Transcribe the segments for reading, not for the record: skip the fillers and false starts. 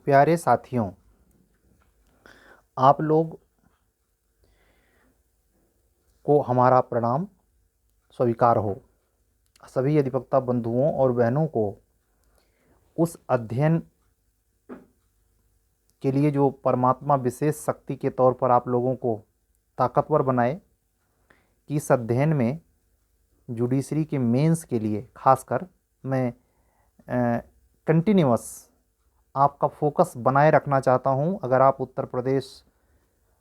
प्यारे साथियों, आप लोग को हमारा प्रणाम स्वीकार हो। सभी अधिवक्ता बंधुओं और बहनों को उस अध्ययन के लिए जो परमात्मा विशेष शक्ति के तौर पर आप लोगों को ताकतवर बनाए कि इस अध्ययन में जुडिशरी के मेंस के लिए खासकर मैं कंटिन्यूअस आपका फोकस बनाए रखना चाहता हूं। अगर आप उत्तर प्रदेश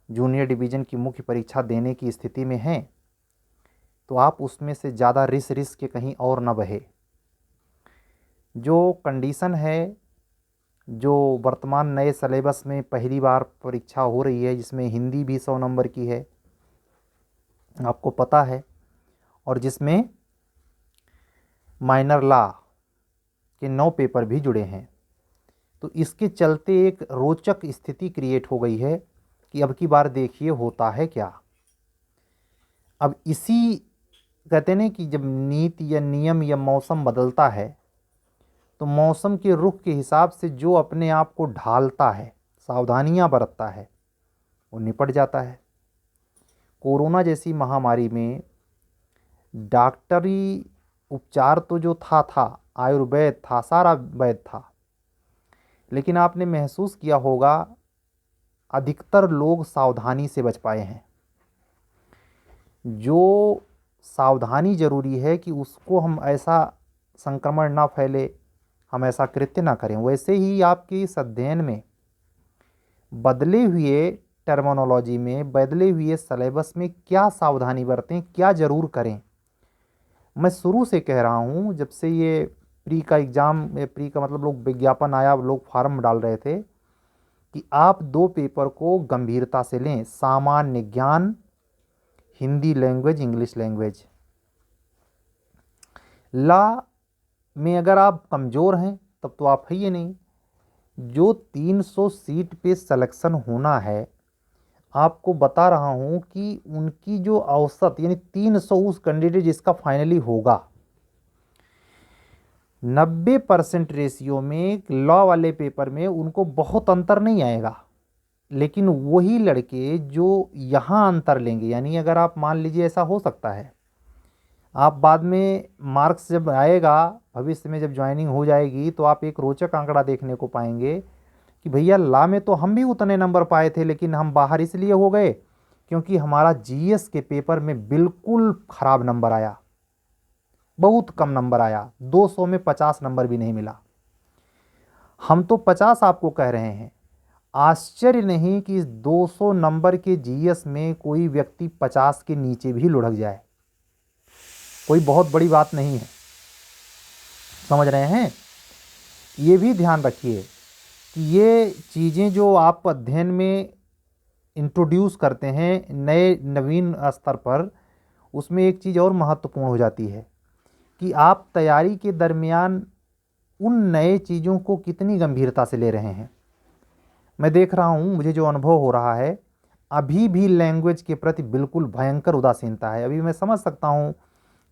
जूनियर डिवीज़न की मुख्य परीक्षा देने की स्थिति में हैं तो आप उसमें से ज़्यादा रिस के कहीं और न बहे। जो कंडीशन है, जो वर्तमान नए सिलेबस में पहली बार परीक्षा हो रही है, जिसमें हिंदी भी 100 नंबर की है, आपको पता है, और जिसमें माइनर लॉ के 9 पेपर भी जुड़े हैं, तो इसके चलते एक रोचक स्थिति क्रिएट हो गई है कि अब की बार देखिए होता है क्या। अब इसी कहते हैं कि जब नीति या नियम या मौसम बदलता है तो मौसम के रुख के हिसाब से जो अपने आप को ढालता है, सावधानियां बरतता है, वो निपट जाता है। कोरोना जैसी महामारी में डॉक्टरी उपचार तो जो था आयुर्वेद था, सारा वैद था, लेकिन आपने महसूस किया होगा अधिकतर लोग सावधानी से बच पाए हैं। जो सावधानी जरूरी है कि उसको हम ऐसा संक्रमण ना फैले, हम ऐसा कृत्य ना करें। वैसे ही आपके इस अध्ययन में बदले हुए टर्मिनोलॉजी में, बदले हुए सिलेबस में क्या सावधानी बरतें, क्या जरूर करें। मैं शुरू से कह रहा हूँ, जब से ये प्री का एग्ज़ाम, प्री का मतलब लोग विज्ञापन आया, लोग फार्म डाल रहे थे कि आप 2 पेपर को गंभीरता से लें, सामान्य ज्ञान, Hindi language, English language. Law में अगर आप कमज़ोर हैं तब तो आप है ही नहीं। जो 300 सीट पे सिलेक्शन होना है, आपको बता रहा हूं कि उनकी जो औसत यानी 300 उस कैंडिडेट जिसका फाइनली होगा, 90% रेशियो में लॉ वाले पेपर में उनको बहुत अंतर नहीं आएगा। लेकिन वही लड़के जो यहाँ अंतर लेंगे, यानी अगर आप मान लीजिए ऐसा हो सकता है, आप बाद में मार्क्स जब आएगा, भविष्य में जब ज्वाइनिंग हो जाएगी, तो आप एक रोचक आंकड़ा देखने को पाएंगे कि भैया लॉ में तो हम भी उतने नंबर पाए थे, लेकिन हम बाहर इसलिए हो गए क्योंकि हमारा जीएस के पेपर में बिल्कुल ख़राब नंबर आया, बहुत कम नंबर आया, 200 में 50 नंबर भी नहीं मिला। हम तो 50 आपको कह रहे हैं। आश्चर्य नहीं कि इस 200 नंबर के जीएस में कोई व्यक्ति 50 के नीचे भी लुढ़क जाए, कोई बहुत बड़ी बात नहीं है। समझ रहे हैं? ये भी ध्यान रखिए कि ये चीज़ें जो आप अध्ययन में इंट्रोड्यूस करते हैं नए नवीन स्तर पर, उसमें एक चीज़ और महत्वपूर्ण हो जाती है कि आप तैयारी के दरमियान उन नए चीज़ों को कितनी गंभीरता से ले रहे हैं। मैं देख रहा हूँ, मुझे जो अनुभव हो रहा है, अभी भी लैंग्वेज के प्रति बिल्कुल भयंकर उदासीनता है। अभी मैं समझ सकता हूँ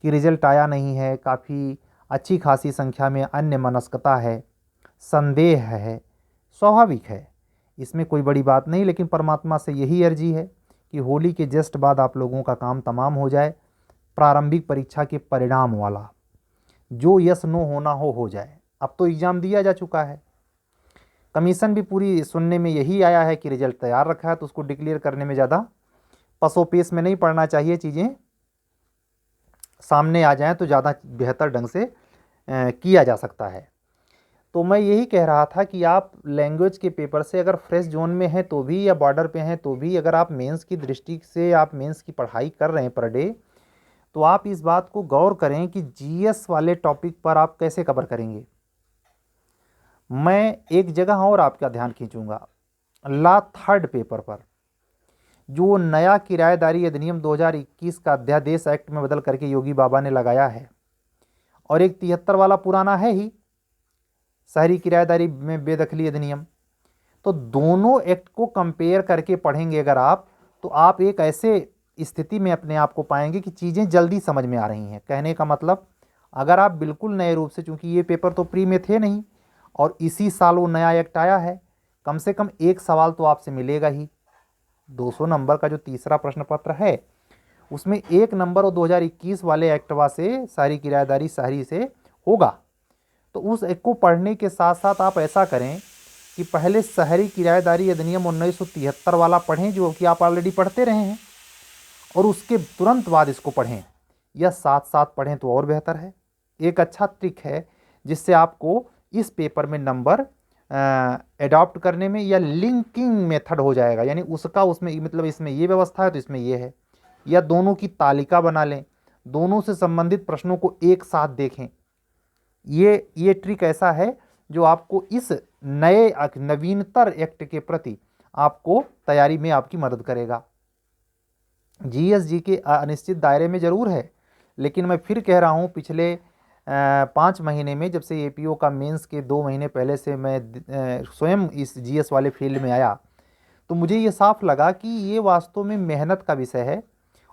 कि रिजल्ट आया नहीं है, काफ़ी अच्छी खासी संख्या में अन्य मनस्कता है, संदेह है, स्वाभाविक है, इसमें कोई बड़ी बात नहीं। लेकिन परमात्मा से यही अर्जी है कि होली के जस्ट बाद आप लोगों का काम तमाम हो जाए, प्रारंभिक परीक्षा के परिणाम वाला जो यस नो होना हो जाए। अब तो एग्ज़ाम दिया जा चुका है, कमीशन भी पूरी सुनने में यही आया है कि रिजल्ट तैयार रखा है, तो उसको डिक्लेयर करने में ज़्यादा पसोपेश में नहीं पड़ना चाहिए। चीज़ें सामने आ जाएं तो ज़्यादा बेहतर ढंग से किया जा सकता है। तो मैं यही कह रहा था कि आप लैंग्वेज के पेपर से अगर फ्रेश जोन में हैं तो भी, या बॉर्डर पे हैं तो भी, अगर आप मेंस की दृष्टि से आप मेंस की पढ़ाई कर रहे हैं पर डे, तो आप इस बात को गौर करें कि जीएस वाले टॉपिक पर आप कैसे कवर करेंगे। मैं एक जगह और आपका ध्यान खींचूंगा, लॉ 3rd पेपर पर, जो नया किराएदारी अधिनियम 2021 का अध्यादेश एक्ट में बदल करके योगी बाबा ने लगाया है, और एक 73 वाला पुराना है ही, शहरी किराएदारी में बेदखली अधिनियम। तो दोनों एक्ट को कंपेयर करके पढ़ेंगे अगर आप, तो आप एक ऐसे स्थिति में अपने आप को पाएंगे कि चीज़ें जल्दी समझ में आ रही हैं। कहने का मतलब, अगर आप बिल्कुल नए रूप से, चूंकि ये पेपर तो प्री में थे नहीं और इसी साल वो नया एक्ट आया है, कम से कम एक सवाल तो आपसे मिलेगा ही। 200 नंबर का जो तीसरा प्रश्न पत्र है उसमें एक नंबर और 2021 वाले एक्टवा से सारी किराएदारी शहरी से होगा। तो उस एक को पढ़ने के साथ साथ आप ऐसा करें कि पहले शहरी किराएदारी अधिनियम 1973 वाला पढ़ें, जो कि आप ऑलरेडी पढ़ते रहे हैं, और उसके तुरंत बाद इसको पढ़ें, या साथ साथ पढ़ें तो और बेहतर है। एक अच्छा ट्रिक है जिससे आपको इस पेपर में नंबर एडॉप्ट करने में या लिंकिंग मेथड हो जाएगा, यानी उसका उसमें मतलब इसमें ये व्यवस्था है तो इसमें ये है, या दोनों की तालिका बना लें, दोनों से संबंधित प्रश्नों को एक साथ देखें। ये ट्रिक ऐसा है जो आपको इस नए नवीनतर एक्ट के प्रति आपको तैयारी में आपकी मदद करेगा। जीएसजी के अनिश्चित दायरे में ज़रूर है, लेकिन मैं फिर कह रहा हूँ पिछले 5 महीने में, जब से एपीओ का मेंस के 2 महीने पहले से मैं स्वयं इस जीएस वाले फील्ड में आया, तो मुझे ये साफ लगा कि ये वास्तव में मेहनत का विषय है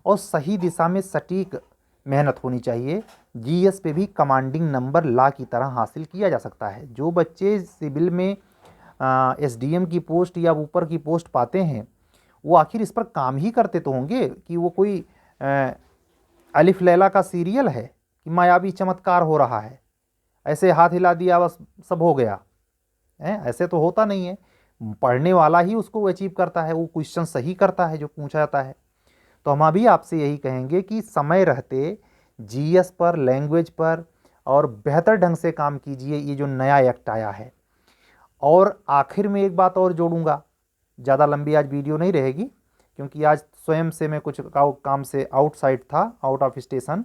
और सही दिशा में सटीक मेहनत होनी चाहिए। जीएस पे भी कमांडिंग नंबर ला की तरह हासिल किया जा सकता है। जो बच्चे सिविल में एसडीएम की पोस्ट या ऊपर की पोस्ट पाते हैं वो आखिर इस पर काम ही करते तो होंगे कि वो कोई अलिफ लैला का सीरियल है कि मायावी चमत्कार हो रहा है, ऐसे हाथ हिला दिया बस सब हो गया है। ऐसे तो होता नहीं है। पढ़ने वाला ही उसको अचीव करता है, वो क्वेश्चन सही करता है जो पूछा जाता है। तो हम अभी आपसे यही कहेंगे कि समय रहते जीएस पर, लैंग्वेज पर और बेहतर ढंग से काम कीजिए, ये जो नया एक्ट आया है। और आखिर में एक बात और जोड़ूंगा, ज़्यादा लंबी आज वीडियो नहीं रहेगी क्योंकि आज स्वयं से मैं कुछ काम से आउटसाइड था, आउट ऑफ स्टेशन।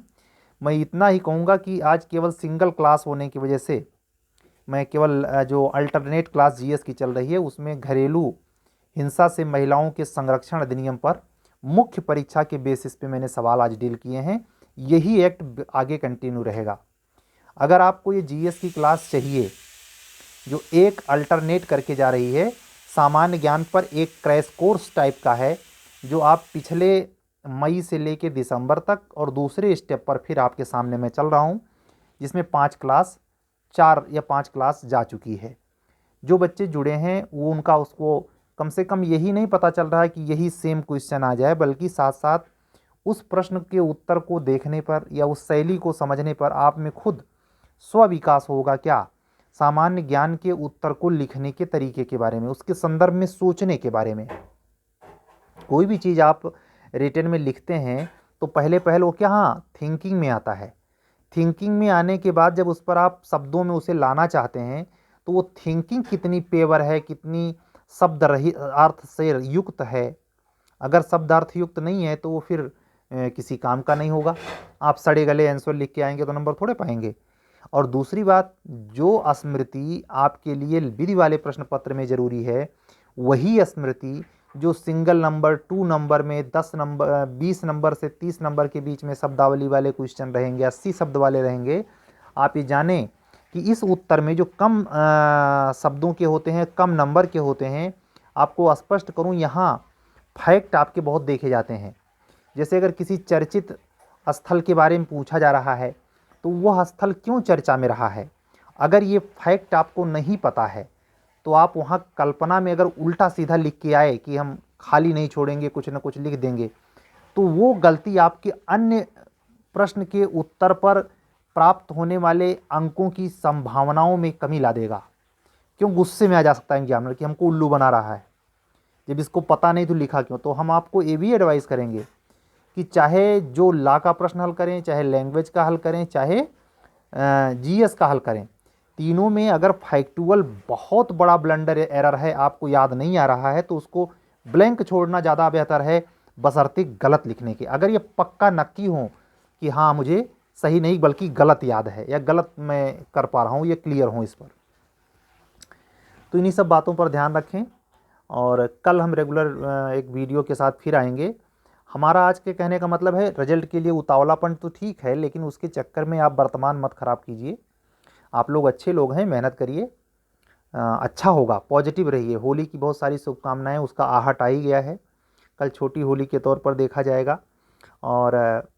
मैं इतना ही कहूँगा कि आज केवल सिंगल क्लास होने की वजह से मैं केवल जो अल्टरनेट क्लास जीएस की चल रही है उसमें घरेलू हिंसा से महिलाओं के संरक्षण अधिनियम पर मुख्य परीक्षा के बेसिस पे मैंने सवाल आज डील किए हैं। यही एक्ट आगे कंटिन्यू रहेगा। अगर आपको ये जीएस की क्लास चाहिए जो एक अल्टरनेट करके जा रही है, सामान्य ज्ञान पर एक क्रैश कोर्स टाइप का है, जो आप पिछले मई से लेके दिसंबर तक और दूसरे स्टेप पर फिर आपके सामने मैं चल रहा हूँ, जिसमें 4 या 5 क्लास जा चुकी है। जो बच्चे जुड़े हैं वो उनका उसको कम से कम यही नहीं पता चल रहा है कि यही सेम क्वेश्चन आ जाए, बल्कि साथ साथ उस प्रश्न के उत्तर को देखने पर या उस शैली को समझने पर आप में खुद स्व-विकास होगा। क्या सामान्य ज्ञान के उत्तर को लिखने के तरीके के बारे में, उसके संदर्भ में सोचने के बारे में। कोई भी चीज़ आप रिटन में लिखते हैं तो पहले वो क्या, हाँ, थिंकिंग में आता है। थिंकिंग में आने के बाद जब उस पर आप शब्दों में उसे लाना चाहते हैं तो वो थिंकिंग कितनी पेवर है, कितनी शब्द रही अर्थ से युक्त है। अगर शब्द अर्थ युक्त नहीं है तो वो फिर किसी काम का नहीं होगा। आप सड़े गले आंसर लिख के आएंगे तो नंबर थोड़े पाएंगे। और दूसरी बात, जो स्मृति आपके लिए विधि वाले प्रश्न पत्र में ज़रूरी है, वही स्मृति जो सिंगल नंबर 2 नंबर में 10 नंबर 20 नंबर से 30 नंबर के बीच में शब्दावली वाले क्वेश्चन रहेंगे, 80 शब्द वाले रहेंगे। आप ये जानें कि इस उत्तर में जो कम शब्दों के होते हैं, कम नंबर के होते हैं, आपको स्पष्ट करूं, यहाँ फैक्ट आपके बहुत देखे जाते हैं। जैसे अगर किसी चर्चित स्थल के बारे में पूछा जा रहा है तो वह स्थल क्यों चर्चा में रहा है, अगर ये फैक्ट आपको नहीं पता है तो आप वहाँ कल्पना में अगर उल्टा सीधा लिख के आए कि हम खाली नहीं छोड़ेंगे, कुछ ना कुछ लिख देंगे, तो वो गलती आपके अन्य प्रश्न के उत्तर पर प्राप्त होने वाले अंकों की संभावनाओं में कमी ला देगा। क्यों गुस्से में आ जा सकता है एग्जामिनर कि हमको उल्लू बना रहा है, जब इसको पता नहीं तो लिखा क्यों। तो हम आपको ये भी एडवाइस करेंगे कि चाहे जो लॉ का प्रश्न हल करें, चाहे लैंग्वेज का हल करें, चाहे जीएस का हल करें, तीनों में अगर फैक्चुअल बहुत बड़ा ब्लंडर एरर है, आपको याद नहीं आ रहा है, तो उसको ब्लैंक छोड़ना ज़्यादा बेहतर है, बशर्ते गलत लिखने के। अगर ये पक्का नक्की हो कि हाँ मुझे सही नहीं बल्कि गलत याद है या गलत मैं कर पा रहा हूँ, ये क्लियर हो इस पर। तो इन्हीं सब बातों पर ध्यान रखें और कल हम रेगुलर एक वीडियो के साथ फिर आएंगे। हमारा आज के कहने का मतलब है, रिजल्ट के लिए उतावलापन तो ठीक है, लेकिन उसके चक्कर में आप वर्तमान मत खराब कीजिए। आप लोग अच्छे लोग हैं, मेहनत करिए, अच्छा होगा, पॉजिटिव रहिए। होली की बहुत सारी शुभकामनाएं, उसका आहट आ ही गया है। कल छोटी होली के तौर पर देखा जाएगा और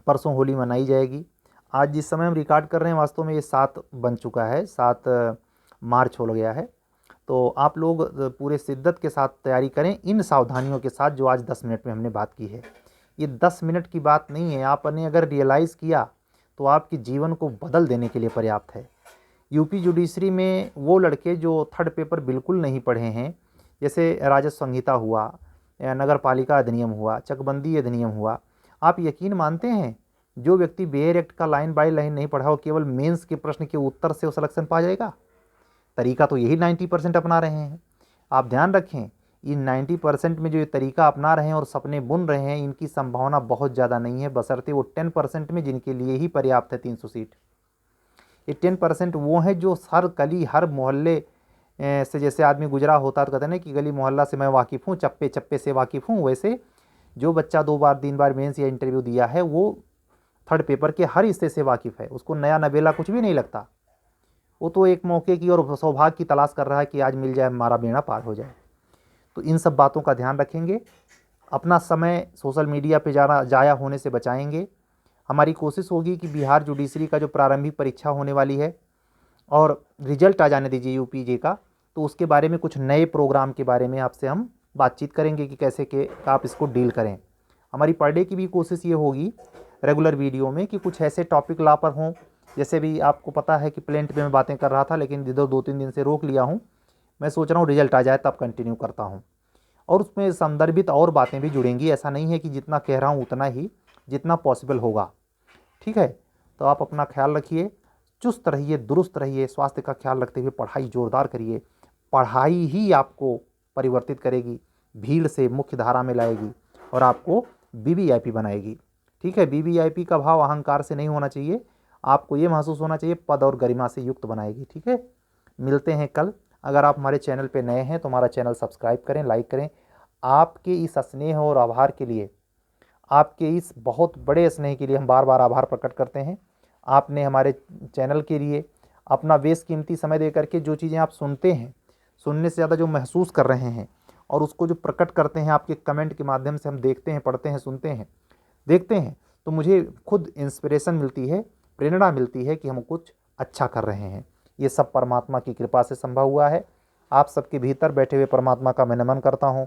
परसों होली मनाई जाएगी। आज जिस समय हम रिकॉर्ड कर रहे हैं वास्तव में ये 7 बन चुका है, 7 मार्च हो गया है। तो आप लोग पूरे शिद्दत के साथ तैयारी करें इन सावधानियों के साथ जो आज 10 मिनट में हमने बात की है। ये 10 मिनट की बात नहीं है, आपने अगर रियलाइज़ किया तो आपके जीवन को बदल देने के लिए पर्याप्त है। यूपी जुडिशरी में वो लड़के जो थर्ड पेपर बिल्कुल नहीं पढ़े हैं, जैसे राजस्व संहिता हुआ या नगर पालिका अधिनियम हुआ, चकबंदी अधिनियम हुआ, आप यकीन मानते हैं जो व्यक्ति बेयर एक्ट का लाइन बाय लाइन नहीं पढ़ा हो केवल मेंस के प्रश्न के उत्तर से वो सिलेक्शन पा जाएगा? तरीका तो यही 90% अपना रहे हैं। आप ध्यान रखें, इन 90% में जो ये तरीका अपना रहे हैं और सपने बुन रहे हैं, इनकी संभावना बहुत ज़्यादा नहीं है, बशर्ते वो 10% में जिनके लिए ही पर्याप्त है 300 सीट। ये 10% वो हैं जो हर गली हर मोहल्ले से जैसे आदमी गुजरा होता तो कहते हैं ना कि गली मोहल्ला से मैं वाकिफ़ हूँ, चप्पे चप्पे से वाकिफ़ हूँ, वैसे जो बच्चा 2 बार 3 बार मेंस या इंटरव्यू दिया है वो थर्ड पेपर के हर हिस्से से वाकिफ़ है, उसको नया नवेला कुछ भी नहीं लगता। वो तो एक मौके की और सौभाग्य की तलाश कर रहा है कि आज मिल जाए, हमारा बेड़ा पार हो जाए। तो इन सब बातों का ध्यान रखेंगे, अपना समय सोशल मीडिया पे ज़ाया होने से बचाएंगे। हमारी कोशिश होगी कि बिहार जुडिशरी का जो प्रारंभिक परीक्षा होने वाली है और रिजल्ट आ जाने दीजिए यूपीजे का, तो उसके बारे में कुछ नए प्रोग्राम के बारे में आपसे हम बातचीत करेंगे कि कैसे के आप इसको डील करें। हमारी पर डे की भी कोशिश ये होगी रेगुलर वीडियो में कि कुछ ऐसे टॉपिक ला पर हों, जैसे भी आपको पता है कि प्लेंट पे मैं बातें कर रहा था लेकिन इधर 2-3 दिन से रोक लिया हूँ। मैं सोच रहा हूँ रिजल्ट आ जाए तब कंटिन्यू करता हूँ, और उसमें संदर्भित और बातें भी जुड़ेंगी। ऐसा नहीं है कि जितना कह रहा हूँ उतना ही, जितना पॉसिबल होगा। ठीक है, तो आप अपना ख्याल रखिए, चुस्त रहिए, दुरुस्त रहिए, स्वास्थ्य का ख्याल रखते हुए पढ़ाई जोरदार करिए। पढ़ाई ही आपको परिवर्तित करेगी, भीड़ से मुख्य धारा में लाएगी और आपको वीवीआईपी बनाएगी। ठीक है, वीवीआईपी का भाव अहंकार से नहीं होना चाहिए, आपको ये महसूस होना चाहिए पद और गरिमा से युक्त बनाएगी। ठीक है, मिलते हैं कल। अगर आप हमारे चैनल पे नए हैं तो हमारा चैनल सब्सक्राइब करें, लाइक करें। आपके इस स्नेह और आभार के लिए, आपके इस बहुत बड़े स्नेह के लिए हम बार बार आभार प्रकट करते हैं। आपने हमारे चैनल के लिए अपना बेशकीमती समय दे करके जो चीज़ें आप सुनते हैं, सुनने से ज़्यादा जो महसूस कर रहे हैं और उसको जो प्रकट करते हैं आपके कमेंट के माध्यम से, हम देखते हैं, पढ़ते हैं, सुनते हैं, देखते हैं, तो मुझे खुद इंस्पिरेशन मिलती है, प्रेरणा मिलती है कि हम कुछ अच्छा कर रहे हैं। ये सब परमात्मा की कृपा से संभव हुआ है। आप सबके भीतर बैठे हुए परमात्मा का मैं नमन करता हूँ,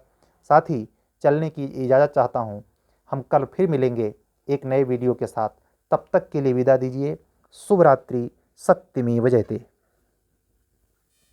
साथ ही चलने की इजाज़त चाहता हूँ। हम कल फिर मिलेंगे एक नए वीडियो के साथ, तब तक के लिए विदा दीजिए। शुभ रात्रि, सत्यमेव जयते।